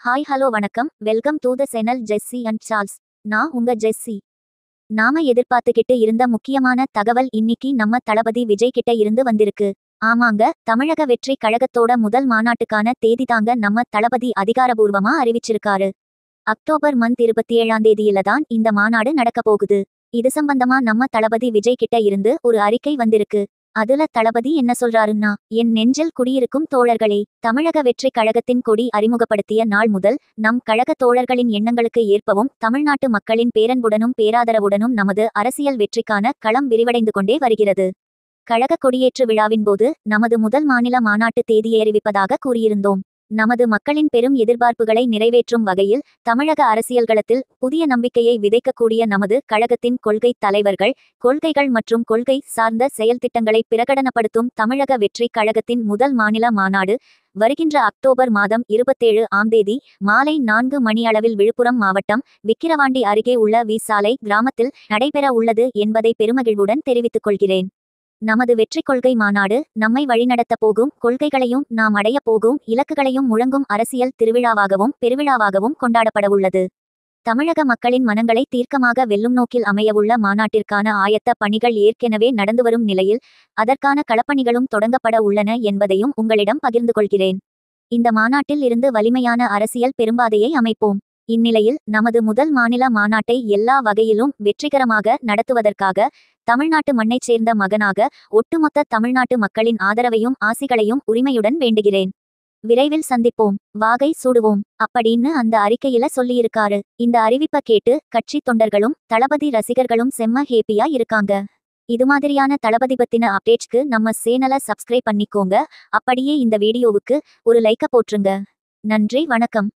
Hi hello வணக்கம், welcome to the channel Jessie and Charles. நான் உங்க ஜெஸ்ஸி. நாம எதிர்பார்த்துக்கிட்டு இருந்த முக்கியமான தகவல் இன்னிக்கு நம்ம தளபதி விஜய் கிட்ட இருந்து வந்திருக்கு. ஆமாங்க, தமிழக வெற்றி கழகத்தோட முதல் மாநாட்டுக்கான தேதி தாங்க நம்ம தளபதி அதிகாரபூர்வமா அறிவிச்சிருக்காரு. அக்டோபர் மந்த் 27ஆம் தேதியில தான் இந்த மாநாடு நடக்க போகுது. இது சம்பந்தமா நம்ம தளபதி விஜய் கிட்ட இருந்து ஒரு அறிக்கை வந்திருக்கு. அதுல தளபதி என்ன சொல்றாருன்னா, என் நெஞ்சில் குடியிருக்கும் தோழர்களே, தமிழக வெற்றி கழகத்தின் கொடி அறிமுகப்படுத்திய நாள் முதல் நம் கழக தோழர்களின் எண்ணங்களுக்கு ஏற்பவும் தமிழ்நாட்டு மக்களின் பேரன்புடனும் பேராதரவுடனும் நமது அரசியல் வெற்றிக்கான களம் விரிவடைந்து கொண்டே வருகிறது. கழக கொடியேற்று விழாவின் போது நமது முதல் மாநில மாநாட்டு தேதியை அறிவிப்பதாக கூறியிருந்தோம். நமது மக்களின் பெரும் எதிர்பார்ப்புகளை நிறைவேற்றும் வகையில் தமிழக அரசியல்களத்தில் புதிய நம்பிக்கையை விதைக்கக்கூடிய நமது கழகத்தின் கொள்கை தலைவர்கள், கொள்கைகள் மற்றும் கொள்கை சார்ந்த செயல்திட்டங்களை பிரகடனப்படுத்தும் தமிழக வெற்றி கழகத்தின் முதல் மாநில மாநாடு வருகின்ற அக்டோபர் மாதம் 27ஆம் தேதி மாலை 4 மணி அளவில் விழுப்புரம் மாவட்டம் விக்கிரவாண்டி அருகே உள்ள வி சாலை கிராமத்தில் நடைபெற உள்ளது என்பதை பெருமகிழ்வுடன் தெரிவித்துக் கொள்கிறேன். நமது வெற்றி கொள்கை மாநாடு நம்மை வழிநடத்த போகும் கொள்கைகளையும் நாம் அடைய போகும் இலக்குகளையும் முழங்கும் அரசியல் திருவிழாவாகவும் பெருவிழாவாகவும் கொண்டாடப்படவுள்ளது. தமிழக மக்களின் மனங்களை தீர்க்கமாக வெல்லும் நோக்கில் அமையவுள்ள மாநாட்டிற்கான ஆயத்த பணிகள் ஏற்கெனவே நடந்து வரும் நிலையில் அதற்கான களப்பணிகளும் தொடங்கப்பட உள்ளன என்பதையும் உங்களிடம் பகிர்ந்து கொள்கிறேன். இந்த மாநாட்டில் இருந்து வலிமையான அரசியல் பெரும்பாதையை அமைப்போம். இந்நிலையில் நமது முதல் மாநில மாநாட்டை எல்லா வகையிலும் வெற்றிகரமாக நடத்துவதற்காக தமிழ்நாட்டு மண்ணைச் சேர்ந்த மகனாக ஒட்டுமொத்த தமிழ்நாட்டு மக்களின் ஆதரவையும் ஆசிகளையும் உரிமையுடன் வேண்டுகிறேன். விரைவில் சந்திப்போம், வாகை சூடுவோம் அப்படின்னு அந்த அறிக்கையில சொல்லியிருக்காரு. இந்த அறிவிப்பை கேட்டு கட்சி தொண்டர்களும் தளபதி ரசிகர்களும் செம்ம ஹேப்பியா இருக்காங்க. இது மாதிரியான தளபதி பத்தின அப்டேட்ஸ்க்கு நம்ம சேனலை சப்ஸ்கிரைப் பண்ணிக்கோங்க. அப்படியே இந்த வீடியோவுக்கு ஒரு லைக்க போட்டுருங்க. நன்றி, வணக்கம்.